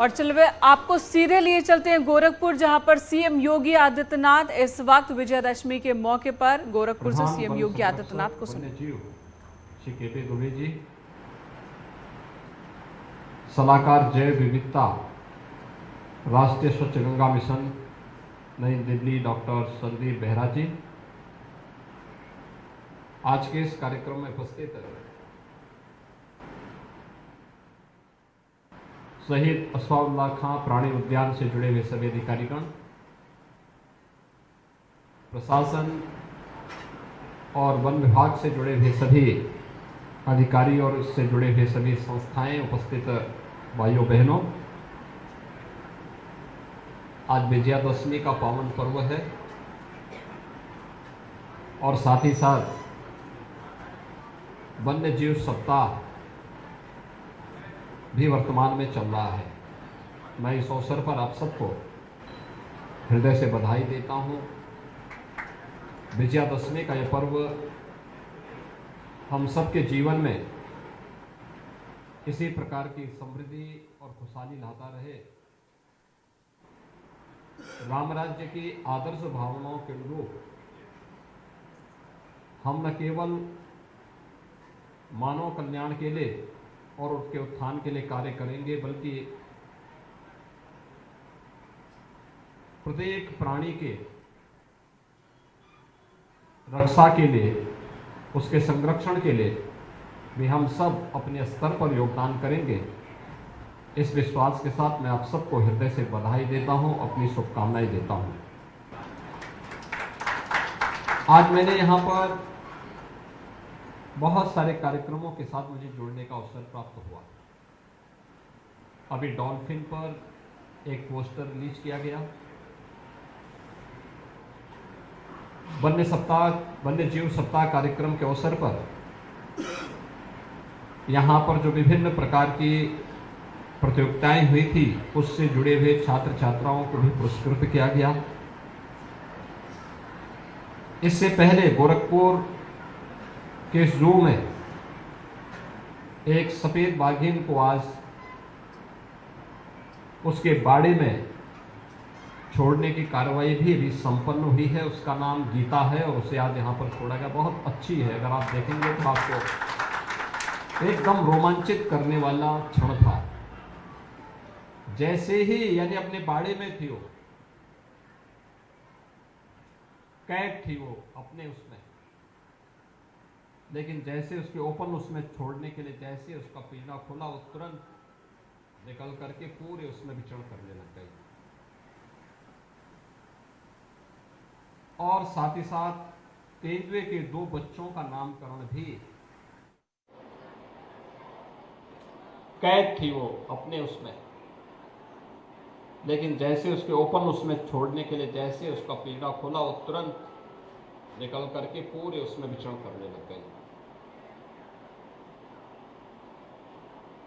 और चलिए आपको सीधे लिए चलते हैं गोरखपुर, जहां पर सीएम योगी आदित्यनाथ इस वक्त विजयदशमी के मौके पर गोरखपुर से सीएम योगी आदित्यनाथ को सुनिए। श्री केपी दुबे जी, सलाहकार जैव विविधता राष्ट्रीय स्वच्छ गंगा मिशन नई दिल्ली डॉक्टर संदीप बेहरा जी, आज के इस कार्यक्रम में उपस्थित शहीद असफाउल्लाह खां प्राणी उद्यान से जुड़े हुए सभी अधिकारीगण, प्रशासन और वन विभाग से जुड़े हुए सभी अधिकारी और इससे जुड़े हुए सभी संस्थाएं, उपस्थित भाइयों बहनों, आज विजयादशमी का पावन पर्व है और साथ ही साथ वन्य जीव सप्ताह भी वर्तमान में चल रहा है। मैं इस अवसर पर आप सबको हृदय से बधाई देता हूं। विजयादशमी का यह पर्व हम सबके जीवन में इसी प्रकार की समृद्धि और खुशहाली लाता रहे। राम राज्य की आदर्श भावनाओं के अनुरूप हम न केवल मानव कल्याण के लिए और उसके उत्थान के लिए कार्य करेंगे, बल्कि प्रत्येक प्राणी के रक्षा के लिए, उसके संरक्षण के लिए भी हम सब अपने स्तर पर योगदान करेंगे। इस विश्वास के साथ मैं आप सबको हृदय से बधाई देता हूं, अपनी शुभकामनाएं देता हूं। आज मैंने यहां पर बहुत सारे कार्यक्रमों के साथ मुझे जुड़ने का अवसर प्राप्त हुआ। अभी डॉल्फिन पर एक पोस्टर रिलीज किया गया। वन्य जीव सप्ताह कार्यक्रम के अवसर पर यहाँ पर जो विभिन्न प्रकार की प्रतियोगिताएं हुई थी, उससे जुड़े हुए छात्र छात्राओं को भी पुरस्कृत किया गया। इससे पहले गोरखपुर के जू में एक सफेद बाघिन को आज उसके बाड़े में छोड़ने की कार्रवाई भी अभी संपन्न हुई है। उसका नाम गीता है और उसे आज यहाँ पर छोड़ा गया। बहुत अच्छी है, अगर आप देखेंगे तो आपको एकदम रोमांचित करने वाला क्षण था। जैसे ही यानी अपने बाड़े में थी, वो कैद थी वो अपने उसमें, लेकिन जैसे उसके ओपन उसमें छोड़ने के लिए जैसे उसका पिंजरा खोला, वो तुरंत निकल करके पूरे उसमें विचरण करने लग गई। और साथ ही साथ तेंदुए के 2 बच्चों का नामकरण भी, कैद थी वो अपने उसमें, लेकिन जैसे उसके ओपन उसमें छोड़ने के लिए जैसे उसका पिंजरा खोला, वो तुरंत निकल करके पूरे उसमें विचरण करने लग गई।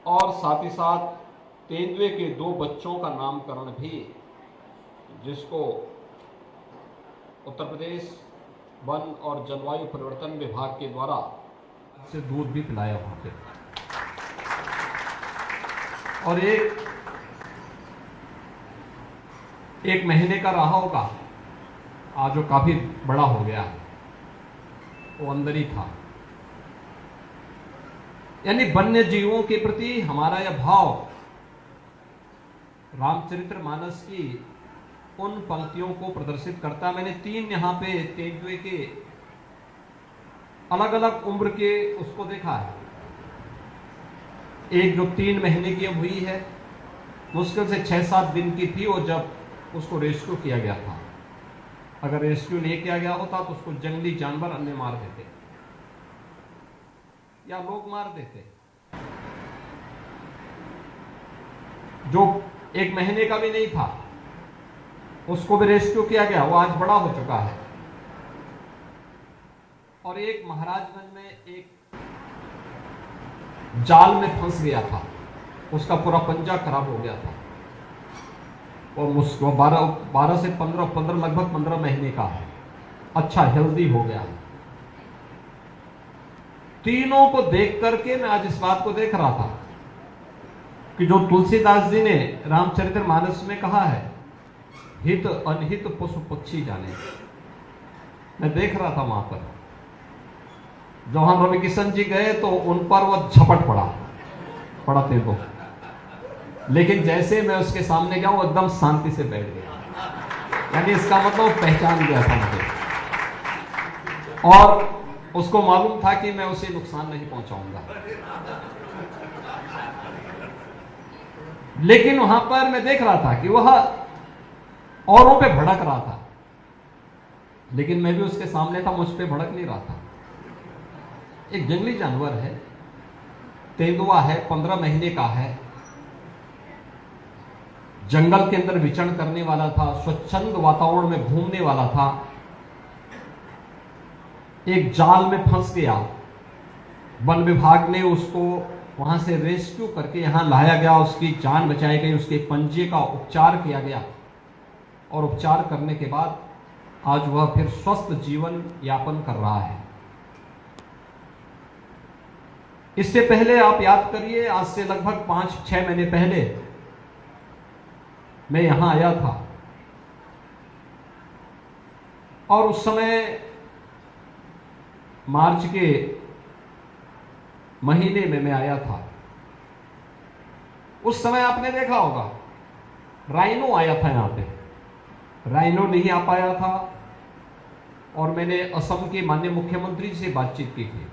और साथ ही साथ तेंदुए के 2 बच्चों का नामकरण भी, जिसको उत्तर प्रदेश वन और जलवायु परिवर्तन विभाग के द्वारा से दूध भी पिलाया वहां पे। और एक महीने का रहा होगा, आज वो काफी बड़ा हो गया है, वो अंदर ही था। यानी वन्य जीवों के प्रति हमारा यह भाव रामचरितमानस की उन पंक्तियों को प्रदर्शित करता है। मैंने 3 यहाँ पे तेंदुए के अलग अलग उम्र के उसको देखा है। एक जो 3 महीने की अब हुई है, मुश्किल से 6-7 दिन की थी वो जब उसको रेस्क्यू किया गया था। अगर रेस्क्यू नहीं किया गया होता तो उसको जंगली जानवर अन्य मार देते या लोग मार देते। जो 1 महीने का भी नहीं था, उसको भी रेस्क्यू किया गया, वो आज बड़ा हो चुका है। और एक महाराजगंज में एक जाल में फंस गया था, उसका पूरा पंजा खराब हो गया था और उसको 12 से 15 लगभग 15 महीने का है, अच्छा हेल्दी हो गया है। तीनों को देख करके मैं आज इस बात को देख रहा था कि जो तुलसीदास जी ने रामचरितमानस में कहा है, हित अनहित पशु पक्षी जाने। मैं देख रहा था वहां पर, जहां रवि किशन जी गए तो उन पर वो झपट पड़ा तेंदुआ, लेकिन जैसे मैं उसके सामने गया वो एकदम शांति से बैठ गया। यानी इसका मतलब पहचान गया था मुझे, और उसको मालूम था कि मैं उसे नुकसान नहीं पहुंचाऊंगा। लेकिन वहां पर मैं देख रहा था कि वह औरों पे भड़क रहा था, लेकिन मैं भी उसके सामने था, मुझ पे भड़क नहीं रहा था। एक जंगली जानवर है, तेंदुआ है, 15 महीने का है, जंगल के अंदर विचरण करने वाला था, स्वच्छंद वातावरण में घूमने वाला था। एक जाल में फंस गया, वन विभाग ने उसको वहां से रेस्क्यू करके यहां लाया गया, उसकी जान बचाई गई, उसके पंजे का उपचार किया गया, और उपचार करने के बाद आज वह फिर स्वस्थ जीवन यापन कर रहा है। इससे पहले आप याद करिए, आज से लगभग 5-6 महीने पहले मैं यहां आया था, और उस समय मार्च के महीने में मैं आया था। उस समय आपने देखा होगा राइनो आया था यहां पे, राइनो नहीं आ पाया था, और मैंने असम के माननीय मुख्यमंत्री से बातचीत की थी।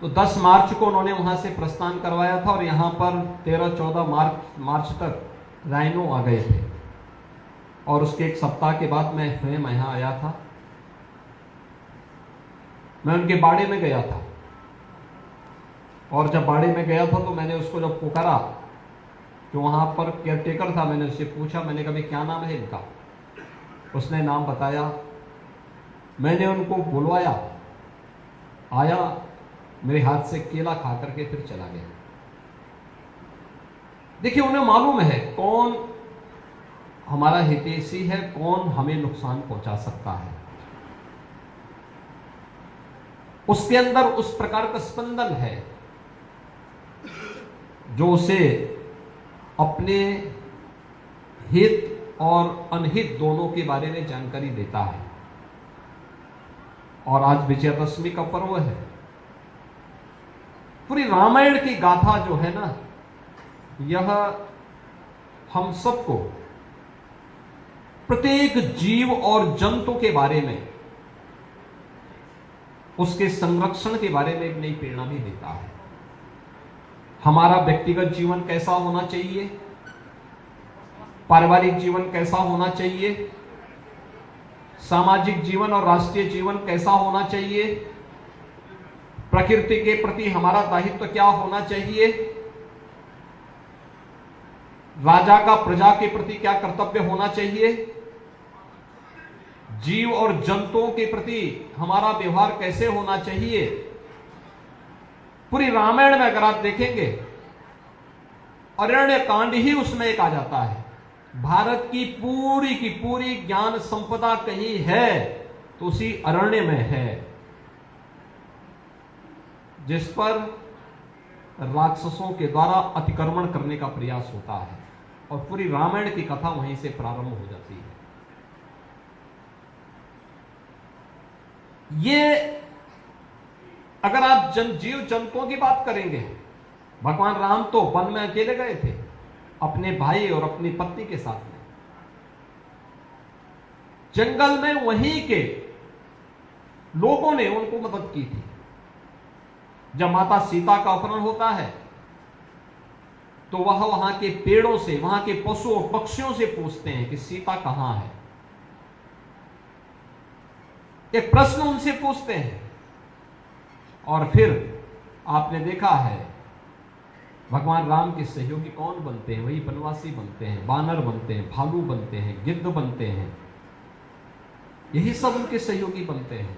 तो 10 मार्च को उन्होंने वहां से प्रस्थान करवाया था, और यहां पर 13-14 मार्च तक राइनो आ गए थे, और उसके एक सप्ताह के बाद मैं स्वयं यहां आया था। मैं उनके बाड़े में गया था, और जब बाड़े में गया था तो मैंने उसको जब पुकारा, तो वहां पर केयरटेकर था, मैंने उससे पूछा, मैंने कहा क्या नाम है इनका? उसने नाम बताया, मैंने उनको बुलवाया, आया, मेरे हाथ से केला खा करके फिर चला गया। देखिए, उन्हें मालूम है कौन हमारा हितैषी है, कौन हमें नुकसान पहुंचा सकता है। उसके अंदर उस प्रकार का स्पंदन है जो उसे अपने हित और अनहित दोनों के बारे में जानकारी देता है। और आज विजयादशमी का पर्व है। पूरी रामायण की गाथा जो है ना, यह हम सबको, प्रत्येक जीव और जंतु के बारे में, उसके संरक्षण के बारे में एक नई प्रेरणा भी देता है। हमारा व्यक्तिगत जीवन कैसा होना चाहिए, पारिवारिक जीवन कैसा होना चाहिए, सामाजिक जीवन और राष्ट्रीय जीवन कैसा होना चाहिए, प्रकृति के प्रति हमारा दायित्व क्या होना चाहिए, राजा का प्रजा के प्रति क्या कर्तव्य होना चाहिए, जीव और जंतुओं के प्रति हमारा व्यवहार कैसे होना चाहिए। पूरी रामायण में अगर आप देखेंगे, अरण्य कांड ही उसमें एक आ जाता है। भारत की पूरी ज्ञान संपदा कहीं है तो उसी अरण्य में है, जिस पर राक्षसों के द्वारा अतिक्रमण करने का प्रयास होता है, और पूरी रामायण की कथा वहीं से प्रारंभ हो जाती है। ये अगर आप जीव जंतुओं की बात करेंगे, भगवान राम तो वन में अकेले गए थे अपने भाई और अपनी पत्नी के साथ में। जंगल में वहीं के लोगों ने उनको मदद की थी। जब माता सीता का अपहरण होता है तो वह वहां के पेड़ों से, वहां के पशु और पक्षियों से पूछते हैं कि सीता कहां है। एक प्रश्न उनसे पूछते हैं, और फिर आपने देखा है भगवान राम के सहयोगी कौन बनते हैं? वही वनवासी बनते हैं, वानर बनते हैं, भालू बनते हैं, गिद्ध बनते हैं, यही सब उनके सहयोगी बनते हैं।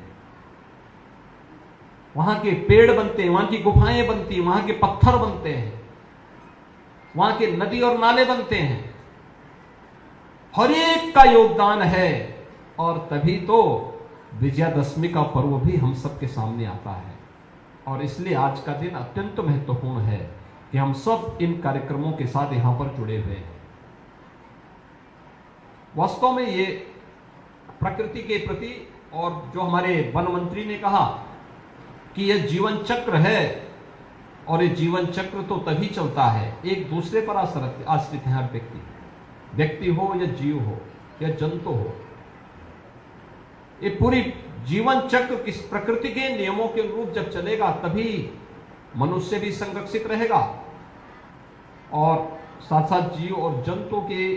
वहां के पेड़ बनते हैं, वहां की गुफाएं बनती हैं, वहां के पत्थर बनते हैं, वहां के नदी और नाले बनते हैं। हर एक का योगदान है, और तभी तो विजयादशमी का पर्व भी हम सबके सामने आता है। और इसलिए आज का दिन अत्यंत महत्वपूर्ण है कि हम सब इन कार्यक्रमों के साथ यहां पर जुड़े हुए हैं। वास्तव में ये प्रकृति के प्रति, और जो हमारे वन मंत्री ने कहा कि यह जीवन चक्र है, और ये जीवन चक्र तो तभी चलता है, एक दूसरे पर आश्रित है हर व्यक्ति हो या जीव हो या जंतु हो। ये पूरी जीवन चक्र किस प्रकृति के नियमों के अनुरूप जब चलेगा तभी मनुष्य भी संरक्षित रहेगा, और साथ साथ जीव और जंतु के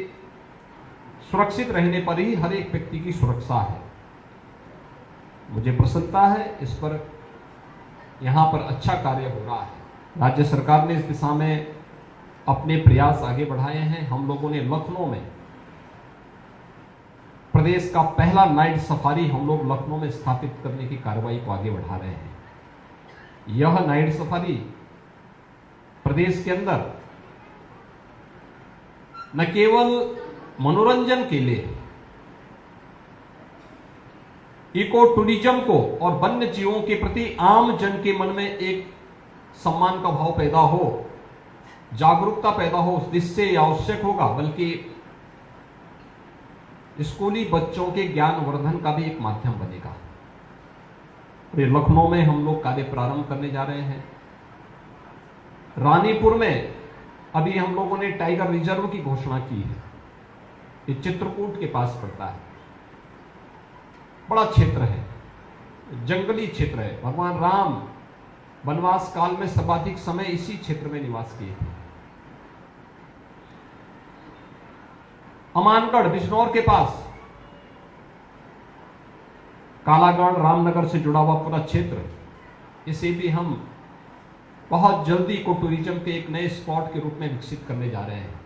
सुरक्षित रहने पर ही हर एक व्यक्ति की सुरक्षा है। मुझे प्रसन्नता है, इस पर यहां पर अच्छा कार्य हो रहा है। राज्य सरकार ने इस दिशा में अपने प्रयास आगे बढ़ाए हैं। हम लोगों ने लखनऊ में प्रदेश का पहला नाइट सफारी हम लोग लखनऊ में स्थापित करने की कार्रवाई को आगे बढ़ा रहे हैं। यह नाइट सफारी प्रदेश के अंदर न केवल मनोरंजन के लिए, इको टूरिज्म को और वन्य जीवों के प्रति आम जन के मन में एक सम्मान का भाव पैदा हो, जागरूकता पैदा हो, जिससे आवश्यक होगा, बल्कि स्कूली बच्चों के ज्ञान वर्धन का भी एक माध्यम बनेगा। ये लखनऊ में हम लोग कार्य प्रारंभ करने जा रहे हैं। रानीपुर में अभी हम लोगों ने टाइगर रिजर्व की घोषणा की है। ये चित्रकूट के पास पड़ता है, बड़ा क्षेत्र है, जंगली क्षेत्र है। भगवान राम वनवास काल में सर्वाधिक समय इसी क्षेत्र में निवास किए थे। अमानगढ़ बिजनौर के पास, कालागढ़ रामनगर से जुड़ा हुआ पूरा क्षेत्र, इसे भी हम बहुत जल्दी इको टूरिज्म के एक नए स्पॉट के रूप में विकसित करने जा रहे हैं।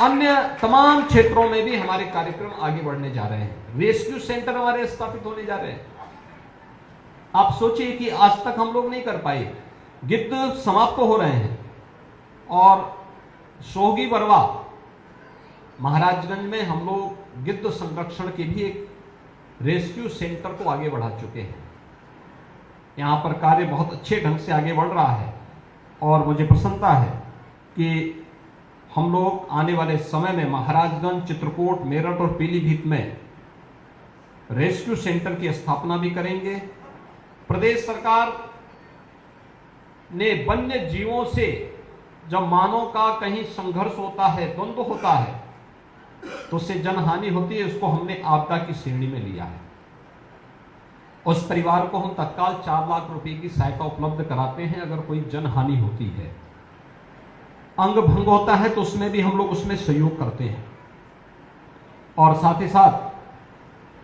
अन्य तमाम क्षेत्रों में भी हमारे कार्यक्रम आगे बढ़ने जा रहे हैं। रेस्क्यू सेंटर हमारे स्थापित होने जा रहे हैं। आप सोचिए कि आज तक हम लोग नहीं कर पाए, गिद्ध समाप्त हो रहे हैं, और सोगी बरवा महाराजगंज में हम लोग गिद्ध संरक्षण के भी एक रेस्क्यू सेंटर को आगे बढ़ा चुके हैं। यहां पर कार्य बहुत अच्छे ढंग से आगे बढ़ रहा है, और मुझे प्रसन्नता है कि हम लोग आने वाले समय में महाराजगंज, चित्रकूट, मेरठ और पीलीभीत में रेस्क्यू सेंटर की स्थापना भी करेंगे। प्रदेश सरकार ने वन्य जीवों से जब मानव का कहीं संघर्ष होता है, द्वंद्व होता है, तो उससे जनहानि होती है, उसको हमने आपदा की श्रेणी में लिया है। उस परिवार को हम तत्काल 4 लाख रुपए की सहायता उपलब्ध कराते हैं अगर कोई जनहानि होती है। अंग भंग होता है तो उसमें भी हम लोग उसमें सहयोग करते हैं। और साथ ही साथ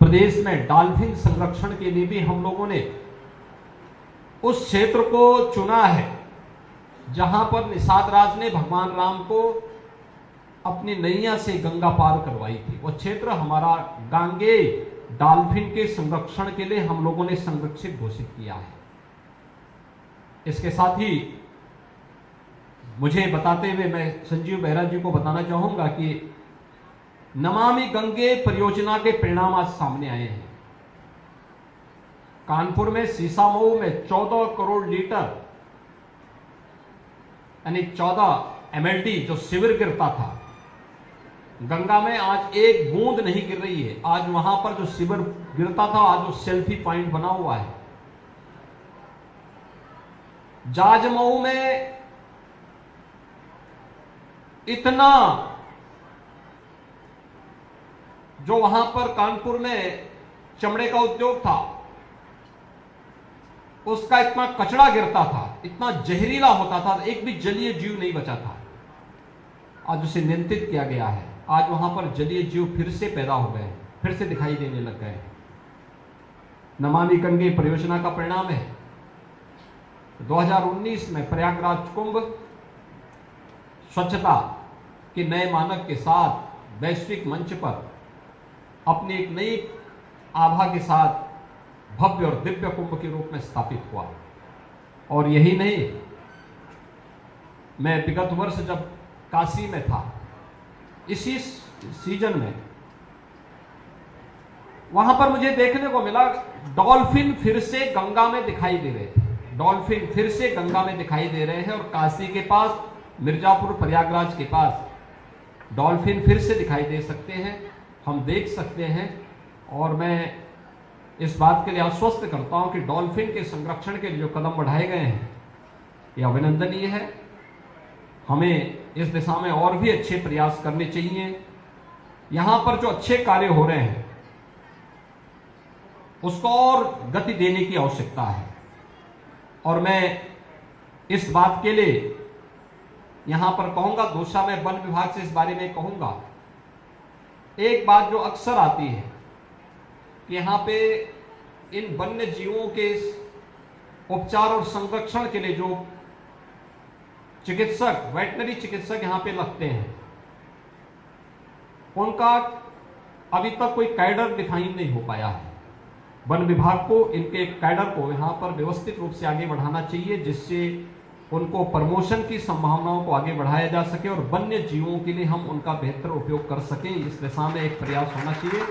प्रदेश में डॉल्फिन संरक्षण के लिए भी हम लोगों ने उस क्षेत्र को चुना है जहां पर निषाद राज ने भगवान राम को अपनी नैया से गंगा पार करवाई थी। वो क्षेत्र हमारा गांगे डॉल्फिन के संरक्षण के लिए हम लोगों ने संरक्षित घोषित किया है। इसके साथ ही मुझे बताते हुए मैं संजीव बेहरा जी को बताना चाहूंगा कि नमामि गंगे परियोजना के परिणाम आज सामने आए हैं। कानपुर में सीसामऊ में 14 करोड़ लीटर यानी 14 MLD जो शिविर गिरता था, गंगा में आज एक बूंद नहीं गिर रही है। आज वहां पर जो शिविर गिरता था, आज वो सेल्फी पॉइंट बना हुआ है। जाजमऊ में इतना जो वहां पर कानपुर में चमड़े का उद्योग था, उसका इतना कचरा गिरता था, इतना जहरीला होता था, एक भी जलीय जीव नहीं बचा था। आज उसे नियंत्रित किया गया है। आज वहां पर जलीय जीव फिर से पैदा हो गए, फिर से दिखाई देने लग गए। नमामि गंगे परियोजना का परिणाम है 2019 में प्रयागराज कुंभ स्वच्छता के नए मानक के साथ वैश्विक मंच पर अपनी एक नई आभा के साथ भव्य और दिव्य कुंभ के रूप में स्थापित हुआ। और यही नहीं, मैं विगत वर्ष जब काशी में था, इसी सीजन में वहां पर मुझे देखने को मिला डॉल्फिन फिर से गंगा में दिखाई दे रहे थे। डॉल्फिन फिर से गंगा में दिखाई दे रहे हैं और काशी के पास, मिर्जापुर प्रयागराज के पास डॉल्फिन फिर से दिखाई दे सकते हैं, हम देख सकते हैं। और मैं इस बात के लिए आश्वस्त करता हूं कि डॉल्फिन के संरक्षण के लिए जो कदम बढ़ाए गए हैं ये अभिनंदनीय है। हमें इस दिशा में और भी अच्छे प्रयास करने चाहिए। यहां पर जो अच्छे कार्य हो रहे हैं उसको और गति देने की आवश्यकता है। और मैं इस बात के लिए यहां पर कहूंगा, दूसरा मैं वन विभाग से इस बारे में कहूंगा, एक बात जो अक्सर आती है कि यहां पे इन वन्य जीवों के उपचार और संरक्षण के लिए जो चिकित्सक, वेटनरी चिकित्सक यहां पे लगते हैं, उनका अभी तक कोई कैडर डिफाइन नहीं हो पाया है। वन विभाग को इनके कैडर को यहां पर व्यवस्थित रूप से आगे बढ़ाना चाहिए, जिससे उनको प्रमोशन की संभावनाओं को आगे बढ़ाया जा सके और वन्य जीवों के लिए हम उनका बेहतर उपयोग कर सकें। इस दिशा में एक प्रयास होना चाहिए।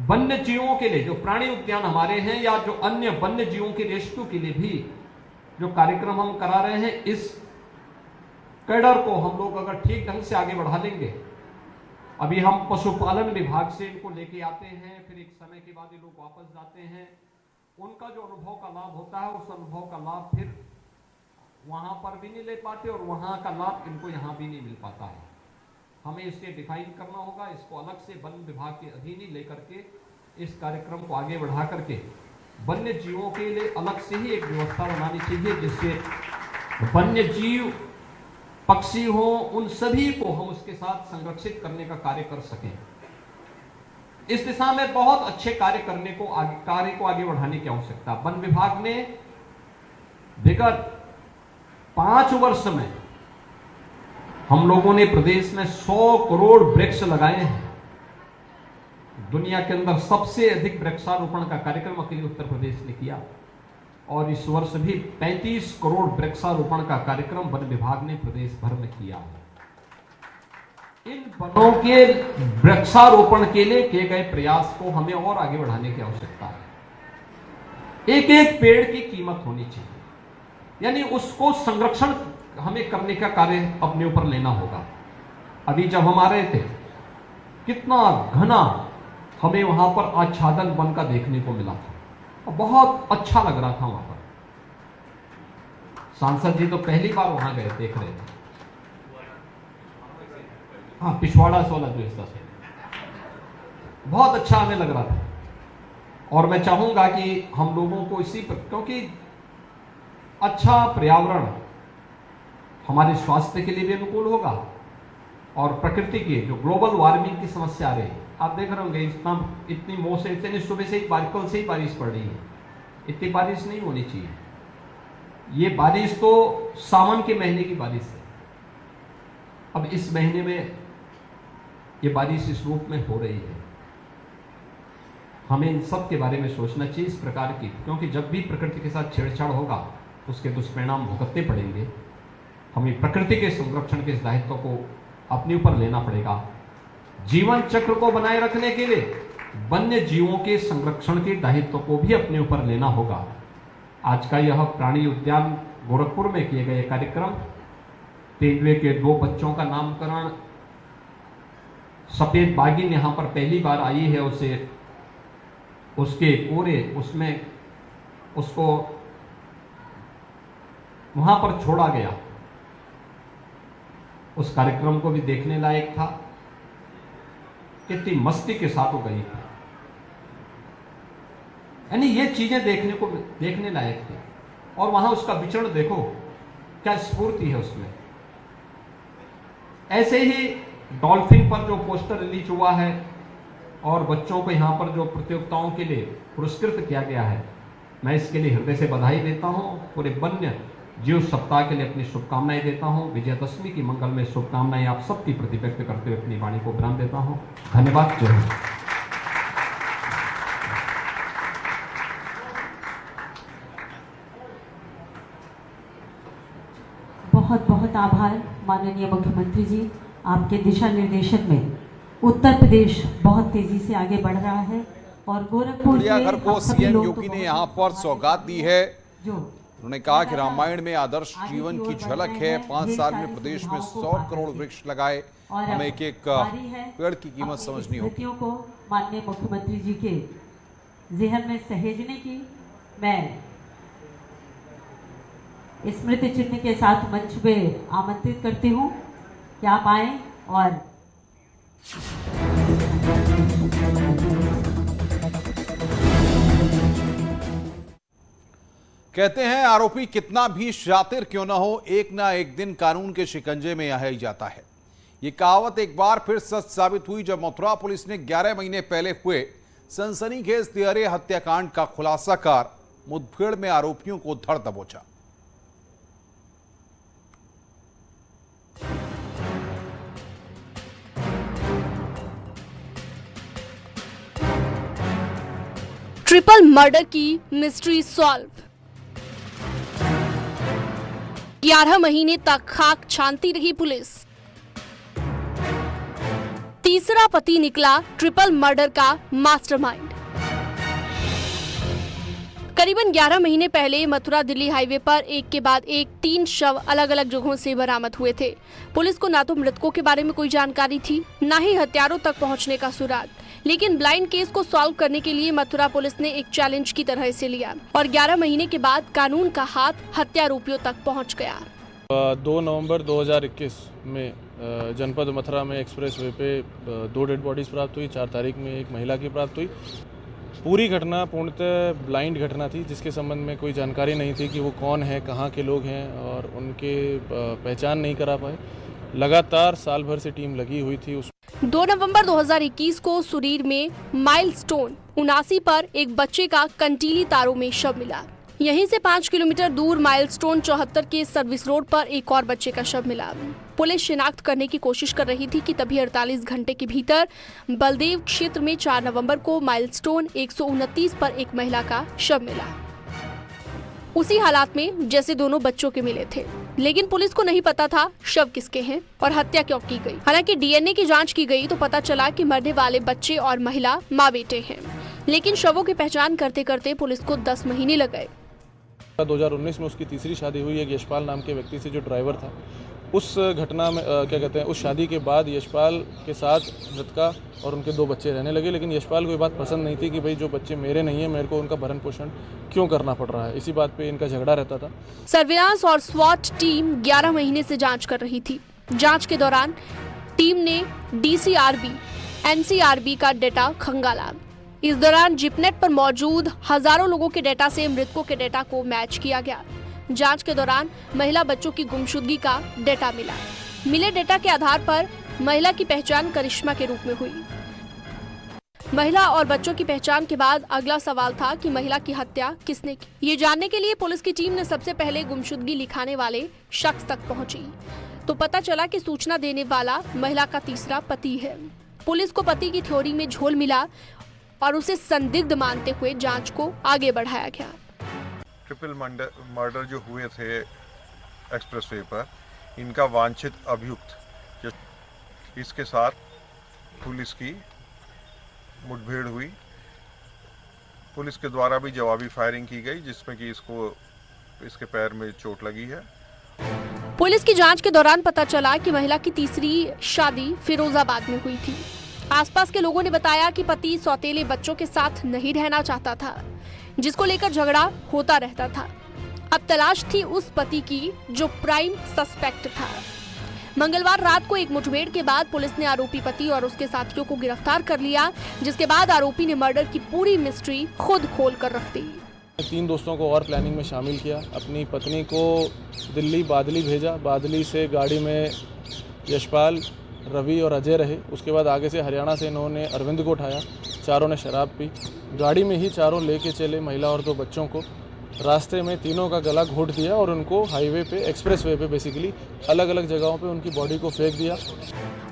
वन्य जीवों के लिए जो प्राणी उद्यान हमारे हैं या जो अन्य वन्य जीवों के रेस्क्यू के लिए भी जो कार्यक्रम हम करा रहे हैं, इस कैडर को हम लोग अगर ठीक ढंग से आगे बढ़ा लेंगे। अभी हम पशुपालन विभाग से इनको लेके आते हैं, फिर एक समय के बाद ये लोग वापस जाते हैं। उनका जो अनुभव का लाभ होता है, उस अनुभव का लाभ फिर वहां पर भी नहीं ले पाते और वहां का लाभ इनको यहां भी नहीं मिल पाता है। हमें इसे डिफाइन करना होगा, इसको अलग से वन विभाग के अधीन ही लेकर के इस कार्यक्रम को आगे बढ़ा करके वन्य जीवों के लिए अलग से ही एक व्यवस्था बनानी चाहिए, जिससे वन्य जीव, पक्षी हो, उन सभी को हम उसके साथ संरक्षित करने का कार्य कर सकें। इस दिशा में बहुत अच्छे कार्य को आगे बढ़ाने की आवश्यकता। वन विभाग ने विगत 5 वर्ष में हम लोगों ने प्रदेश में 100 करोड़ वृक्ष लगाए हैं। दुनिया के अंदर सबसे अधिक वृक्षारोपण का कार्यक्रम अकेले उत्तर प्रदेश ने किया और इस वर्ष भी 35 करोड़ वृक्षारोपण का कार्यक्रम वन विभाग ने प्रदेश भर में किया है। इन वनों के वृक्षारोपण के लिए किए गए प्रयास को हमें और आगे बढ़ाने की आवश्यकता है। एक एक पेड़ की कीमत होनी चाहिए, यानी उसको संरक्षण हमें करने का कार्य अपने ऊपर लेना होगा। अभी जब हम आ रहे थे, कितना घना हमें वहां पर आच्छादन वन का देखने को मिला था और बहुत अच्छा लग रहा था वहां पर। सांसद जी तो पहली बार वहां गए, देख रहे थे। हाँ, पिछवाड़ा से वाला जो हिस्सा से बहुत अच्छा हमें लग रहा था। और मैं चाहूंगा कि हम लोगों को इसी पर, क्योंकि अच्छा पर्यावरण हमारे स्वास्थ्य के लिए भी अनुकूल होगा और प्रकृति की जो ग्लोबल वार्मिंग की समस्या आ रही है, आप देख रहे होंगे इतनी मौसम, इतनी सुबह से ही कल से ही बारिश पड़ रही है। इतनी बारिश नहीं होनी चाहिए। ये बारिश तो सावन के महीने की बारिश है। अब इस महीने में ये बारिश इस रूप में हो रही है। हमें इन सब के बारे में सोचना चाहिए इस प्रकार की, क्योंकि जब भी प्रकृति के साथ छेड़छाड़ होगा उसके दुष्परिणाम भुगतने पड़ेंगे। हमें प्रकृति के संरक्षण के इस दायित्व को अपने ऊपर लेना पड़ेगा। जीवन चक्र को बनाए रखने के लिए वन्य जीवों के संरक्षण के दायित्व को भी अपने ऊपर लेना होगा। आज का यह प्राणी उद्यान गोरखपुर में किए गए कार्यक्रम, तेंदुए के 2 बच्चों का नामकरण, सफेद बागिन यहां पर पहली बार आई है, उसके पूरे उसमें उसको वहां पर छोड़ा गया। उस कार्यक्रम को भी देखने लायक था। कितनी मस्ती के साथ वो गई थी, यानी ये चीजें देखने लायक थी। और वहां उसका विचरण देखो, क्या स्फूर्ति है उसमें। ऐसे ही डॉल्फिन पर जो पोस्टर रिलीज हुआ है और बच्चों को यहां पर जो प्रतियोगिताओं के लिए पुरस्कृत किया गया है, मैं इसके लिए हृदय से बधाई देता हूं। पूरे वन्य जीव सप्ताह के लिए अपनी शुभकामनाएं देता हूं। विजयादशमी की मंगलमय शुभकामनाएं आप सबकी प्रति व्यक्त करते हुए अपनी वाणी को विराम देता हूं। धन्यवाद। जय हिंद। बहुत बहुत आभार माननीय मुख्यमंत्री जी। आपके दिशा निर्देशन में उत्तर प्रदेश बहुत तेजी से आगे बढ़ रहा है। और गोरखपुर के चिड़ियाघर को आप सभी सीएम लोग योगी तो ने बहुत यहाँ पर सौगात दी है। जो उन्होंने कहा कि रामायण में आदर्श जीवन की झलक है। 5 साल में प्रदेश में 100 करोड़ वृक्ष लगाए। हमें एक एक पेड़ की कीमत समझनी होगी। को माननीय मुख्यमंत्री जी के ज़हन में सहेजने की मैं स्मृति चिन्ह के साथ मंच पे आमंत्रित करती हूँ कि आप आए और कहते हैं आरोपी कितना भी शातिर क्यों न हो, एक ना एक दिन कानून के शिकंजे में आ ही जाता है। ये कहावत एक बार फिर सच साबित हुई जब मथुरा पुलिस ने 11 महीने पहले हुए सनसनीखेज तिहरे हत्याकांड का खुलासा कर मुठभेड़ में आरोपियों को धर दबोचा। ट्रिपल मर्डर की मिस्ट्री सॉल्व। 11 महीने तक खाक छानती रही पुलिस। तीसरा पति निकला ट्रिपल मर्डर का मास्टरमाइंड। करीबन 11 महीने पहले मथुरा दिल्ली हाईवे पर एक के बाद एक 3 शव अलग अलग जगहों से बरामद हुए थे। पुलिस को ना तो मृतकों के बारे में कोई जानकारी थी, ना ही हत्यारों तक पहुंचने का सुराग। लेकिन ब्लाइंड केस को सॉल्व करने के लिए मथुरा पुलिस ने एक चैलेंज की तरह इसे लिया और 11 महीने के बाद कानून का हाथ हत्यारोपियों तक पहुंच गया। 2 नवंबर 2021 में जनपद मथुरा में एक्सप्रेस वे पे 2 डेड बॉडीज प्राप्त हुई। 4 तारीख में एक महिला की प्राप्त हुई। पूरी घटना पूर्णतः ब्लाइंड घटना थी, जिसके संबंध में कोई जानकारी नहीं थी कि वो कौन है, कहाँ के लोग हैं और उनके पहचान नहीं करा पाए। लगातार साल भर से टीम लगी हुई थी। 2 नवंबर 2021 को सुरीर में माइलस्टोन 79 पर एक बच्चे का कंटीली तारों में शव मिला। यहीं से 5 किलोमीटर दूर माइलस्टोन 74 के सर्विस रोड पर एक और बच्चे का शव मिला। पुलिस शिनाख्त करने की कोशिश कर रही थी कि तभी 48 घंटे के भीतर बलदेव क्षेत्र में 4 नवंबर को माइलस्टोन 129 पर एक महिला का शव मिला, उसी हालात में जैसे दोनों बच्चों के मिले थे। लेकिन पुलिस को नहीं पता था शव किसके हैं और हत्या क्यों की गई। हालांकि डीएनए की जांच की गई तो पता चला कि मरने वाले बच्चे और महिला माँ बेटे हैं। लेकिन शवों की पहचान करते करते पुलिस को 10 महीने लग गए। 2019 में उसकी तीसरी शादी हुई एक यशपाल नाम के व्यक्ति से, जो ड्राइवर था। उस घटना में उस शादी के बाद यशपाल के साथ मृतका और उनके 2 बच्चे रहने लगे। लेकिन यशपाल को ये बात पसंद नहीं थी कि भाई जो बच्चे मेरे नहीं है, मेरे को उनका भरण पोषण क्यों करना पड़ रहा है। इसी बात पे इनका झगड़ा रहता था। सर्विलांस और स्वाट टीम 11 महीने से जांच कर रही थी। जांच के दौरान टीम ने डीसीआरबी, एनसीआरबी का डेटा खंगाला। इस दौरान जिपनेट पर मौजूद हजारों लोगों के डेटा से मृतकों के डेटा को मैच किया गया। जांच के दौरान महिला बच्चों की गुमशुदगी का डेटा मिला। मिले डेटा के आधार पर महिला की पहचान करिश्मा के रूप में हुई। महिला और बच्चों की पहचान के बाद अगला सवाल था कि महिला की हत्या किसने की। ये जानने के लिए पुलिस की टीम ने सबसे पहले गुमशुदगी लिखाने वाले शख्स तक पहुंची तो पता चला कि सूचना देने वाला महिला का तीसरा पति है। पुलिस को पति की थ्योरी में झोल मिला और उसे संदिग्ध मानते हुए जांच को आगे बढ़ाया गया। ट्रिपल मर्डर जो हुए थे एक्सप्रेसवे पर, इनका वांछित अभियुक्त इसके साथ पुलिस की मुठभेड़ हुई। पुलिस के द्वारा भी जवाबी फायरिंग की गई, जिसमें कि इसके पैर में चोट लगी है। पुलिस की जांच के दौरान पता चला कि महिला की तीसरी शादी फिरोजाबाद में हुई थी। आसपास के लोगों ने बताया कि पति सौतेले बच्चों के साथ नहीं रहना चाहता था, जिसको लेकर झगड़ा होता रहता था। अब तलाश थी उस पति की जो प्राइम सस्पेक्ट था। मंगलवार रात को एक मुठभेड़ के बाद पुलिस ने आरोपी पति और उसके साथियों को गिरफ्तार कर लिया, जिसके बाद आरोपी ने मर्डर की पूरी मिस्ट्री खुद खोल कर रख दी। 3 दोस्तों को और प्लानिंग में शामिल किया। अपनी पत्नी को दिल्ली बादली भेजा। बादली से गाड़ी में यशपाल, रवि और अजय रहे। उसके बाद आगे से हरियाणा से इन्होंने अरविंद को उठाया। चारों ने शराब पी। गाड़ी में ही चारों लेके चले महिला और 2 बच्चों को। रास्ते में तीनों का गला घोट दिया और उनको हाईवे पे, एक्सप्रेस वे पे बेसिकली अलग अलग जगहों पे उनकी बॉडी को फेंक दिया।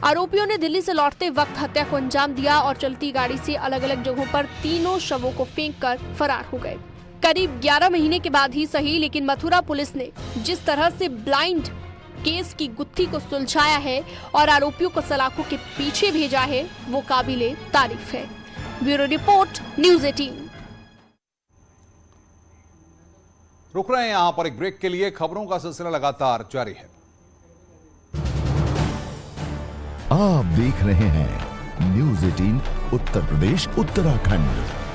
आरोपियों ने दिल्ली से लौटते वक्त हत्या को अंजाम दिया और चलती गाड़ी से अलग अलग जगहों पर तीनों शवों को फेंककर फरार हो गए। करीब 11 महीने के बाद ही सही, लेकिन मथुरा पुलिस ने जिस तरह से ब्लाइंड केस की गुत्थी को सुलझाया है और आरोपियों को सलाखों के पीछे भेजा है, वो काबिले तारीफ है। Bureau report, news 18। रुक रहे हैं यहां पर एक ब्रेक के लिए। खबरों का सिलसिला लगातार जारी है। आप देख रहे हैं न्यूज़ 18 उत्तर प्रदेश उत्तराखंड।